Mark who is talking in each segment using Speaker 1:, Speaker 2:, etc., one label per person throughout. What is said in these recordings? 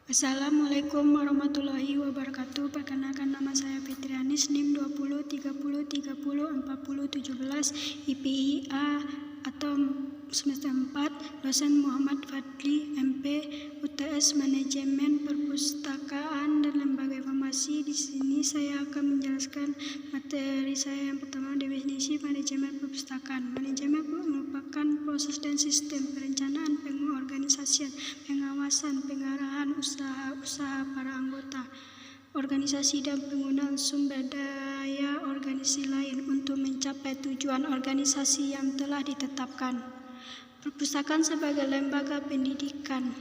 Speaker 1: Assalamualaikum warahmatullahi wabarakatuh. Perkenalkan, nama saya Fitrianis, NIM 20 30 30 40 17, IPI A atau semester 4, dosen Muhammad Fadli, MP, UTS Manajemen Perpustakaan dan Lembaga Informasi. Di sini saya akan menjelaskan materi saya. Yang pertama, definisi manajemen perpustakaan. Manajemen merupakan proses dan sistem perencanaan, pengorganisasian, pengawasan, pengarahan usaha para anggota organisasi dan penggunaan sumber daya organisasi lain untuk mencapai tujuan organisasi yang telah ditetapkan. Perpustakaan sebagai lembaga pendidikan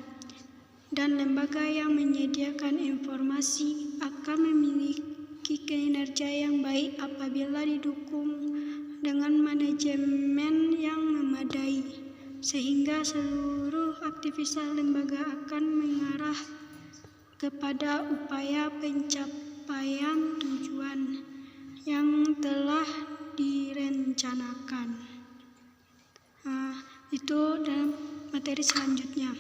Speaker 1: dan lembaga yang menyediakan informasi akan memiliki kinerja yang baik apabila didukung dengan manajemen yang memadai, sehingga seluruh aktivitas lembaga akan mengarah kepada upaya pencapaian tujuan yang telah direncanakan. Itu dalam materi selanjutnya.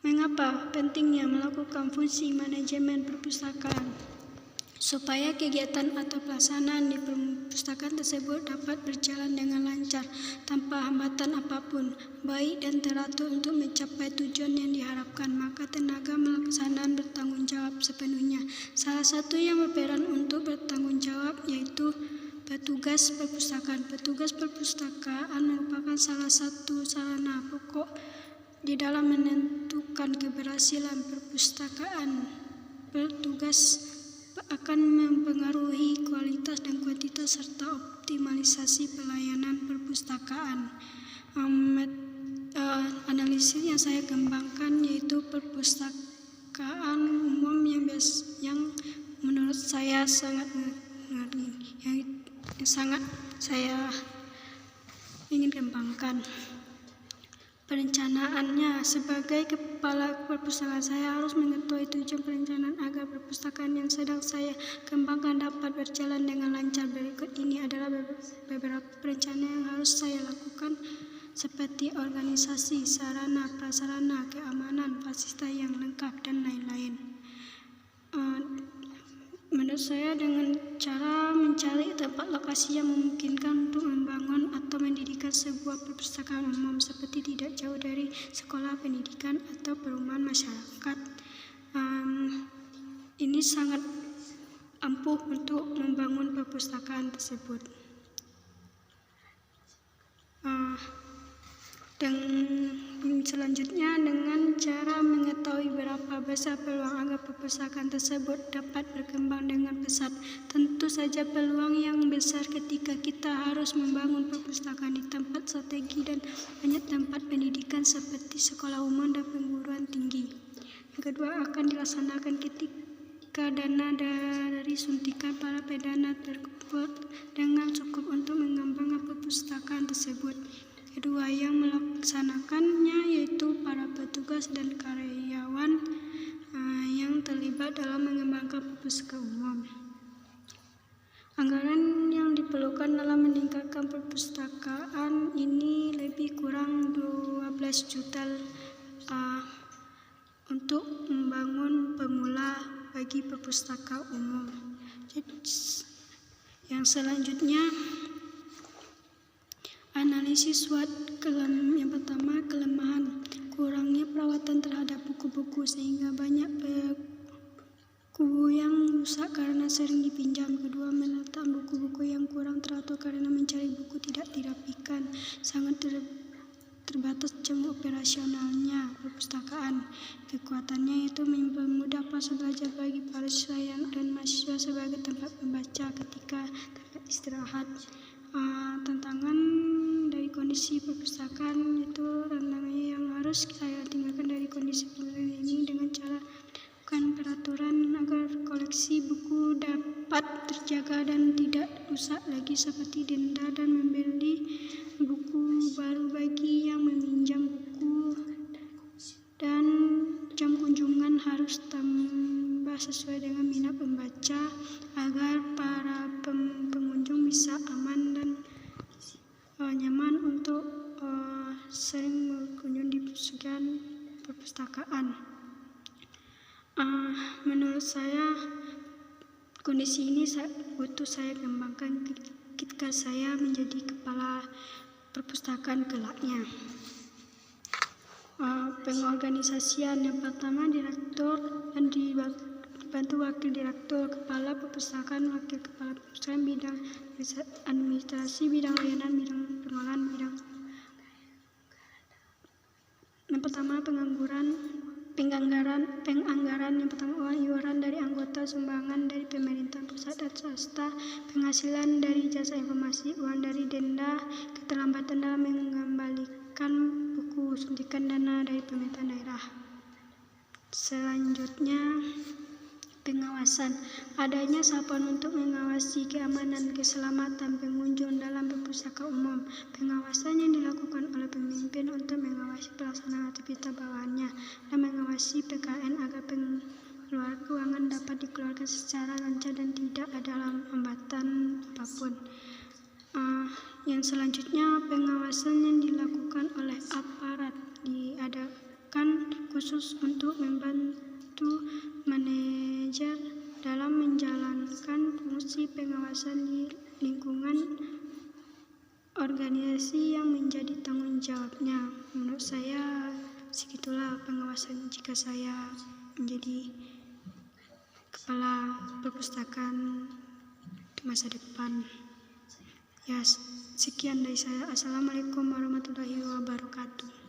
Speaker 1: Mengapa pentingnya melakukan fungsi manajemen perpustakaan? Supaya kegiatan atau pelaksanaan di perpustakaan tersebut dapat berjalan dengan lancar tanpa hambatan apapun, baik dan teratur untuk mencapai tujuan yang diharapkan, maka tenaga pelaksanaan bertanggung jawab sepenuhnya. Salah satu yang berperan untuk bertanggung jawab yaitu petugas perpustakaan. Petugas perpustakaan merupakan salah satu sarana pokok di dalam menentukan keberhasilan perpustakaan. Petugas akan mempengaruhi kualitas dan kuantitas serta optimalisasi pelayanan perpustakaan. Analisis yang saya kembangkan yaitu perpustakaan umum yang menurut saya sangat saya ingin kembangkan. Perencanaannya, sebagai kepala perpustakaan saya harus mengetahui tujuan perencanaan agar perpustakaan yang sedang saya kembangkan dapat berjalan dengan lancar. Berikut ini adalah beberapa perencanaan yang harus saya lakukan, seperti organisasi, sarana, prasarana, keamanan, fasilitas yang lengkap, dan lain-lain. Menurut saya, dengan cara mencari tempat lokasi yang memungkinkan untuk membangun atau mendirikan sebuah perpustakaan umum, seperti tidak jauh dari sekolah pendidikan atau perumahan masyarakat, ini sangat ampuh untuk membangun perpustakaan tersebut. Dan selanjutnya, dengan cara mengetahui berapa besar peluang agar perpustakaan tersebut dapat berkembang dengan pesat. Tentu saja peluang yang besar ketika kita harus membangun perpustakaan di tempat strategi dan banyak tempat pendidikan seperti sekolah umum dan perguruan tinggi. Yang kedua, akan dilaksanakan ketika dana dari suntikan para pendana terkumpul dengan cukup untuk mengembangkan perpustakaan tersebut. Kedua, yang melaksanakannya yaitu para petugas dan karyawan yang terlibat dalam mengembangkan perpustakaan umum. Anggaran yang diperlukan dalam meningkatkan perpustakaan ini lebih kurang 12 juta untuk membangun pemula bagi perpustakaan umum. Yang selanjutnya, analisis SWOT. Yang pertama, kelemahan. Kurangnya perawatan terhadap buku-buku, sehingga banyak buku yang rusak karena sering dipinjam. Kedua, meletakkan buku-buku yang kurang teratur karena mencari buku tidak dirapikan. Sangat terbatas jam operasionalnya perpustakaan. Kekuatannya yaitu mempermudah proses belajar bagi para siswa dan mahasiswa sebagai tempat membaca ketika tempat istirahat. Tantangan dari kondisi perpustakaan itu tantangannya yang harus saya tinggalkan dari kondisi perpustakaan ini dengan cara melakukan peraturan agar koleksi buku dapat terjaga dan tidak rusak lagi, seperti denda dan membeli buku baru bagi yang meminjam buku, dan jam kunjungan harus tambah sesuai dengan minat pembaca agar para pengunjung bisa aman dan nyaman untuk sering berkunjung di perpustakaan. Menurut saya kondisi ini butuh saya kembangkan ketika saya menjadi kepala perpustakaan kelaknya. Pengorganisasian yang pertama direktur dan dibantu wakil direktur, kepala perpustakaan, wakil kepala perpustakaan, bidang administrasi, bidang layanan, bidang pengolahan, bidang. Yang pertama penganggaran yang pertama uang iuran dari anggota, sumbangan dari pemerintah pusat dan swasta, penghasilan dari jasa informasi, uang dari denda, keterlambatan dalam mengembalikan buku, suntikan dana dari pemerintah daerah. Selanjutnya pengawasan, adanya satuan untuk mengawasi keamanan keselamatan pengunjung dalam perpustakaan umum. Pengawasan yang dilakukan oleh pemimpin untuk mengawasi pelaksanaan aktivitas bawahannya dan mengawasi PKN agar pengeluaran keuangan dapat dikeluarkan secara lancar dan tidak ada hambatan apapun. Yang selanjutnya pengawasan yang dilakukan oleh aparat diadakan khusus untuk membantu manajer dalam menjalankan fungsi pengawasan di lingkungan organisasi yang menjadi tanggung jawabnya. Menurut saya segitulah pengawasan jika saya menjadi kepala perpustakaan masa depan. Ya, sekian dari saya. Assalamualaikum warahmatullahi wabarakatuh.